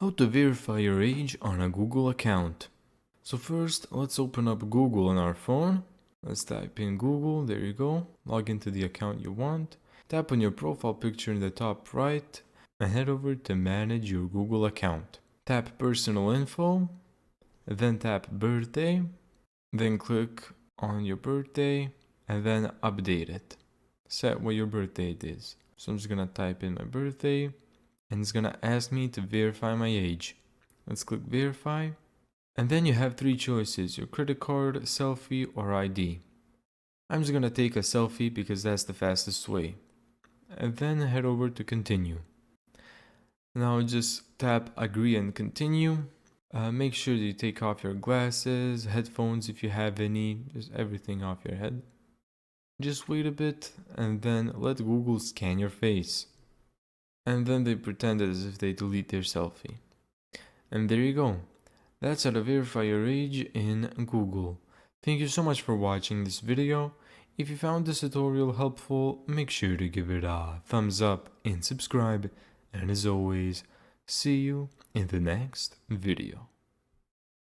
How to verify your age on a Google account. So first, let's open up Google on our phone. Let's type in Google, there you go. Log into the account you want. Tap on your profile picture in the top right and head over to manage your Google account. Tap personal info, then tap birthday, then click on your birthday and then update it. Set what your birth date is. So I'm just gonna type in my birthday and it's gonna ask me to verify my age. Let's click verify. And then you have three choices: your credit card, selfie, or ID. I'm just gonna take a selfie because that's the fastest way. And then head over to continue. Now just tap agree and continue. Make sure you take off your glasses, headphones if you have any, just everything off your head. Just wait a bit and then let Google scan your face. And then they pretend as if they delete their selfie. And there you go. That's how to verify your age in Google. Thank you so much for watching this video. If you found this tutorial helpful, make sure to give it a thumbs up and subscribe. And as always, see you in the next video.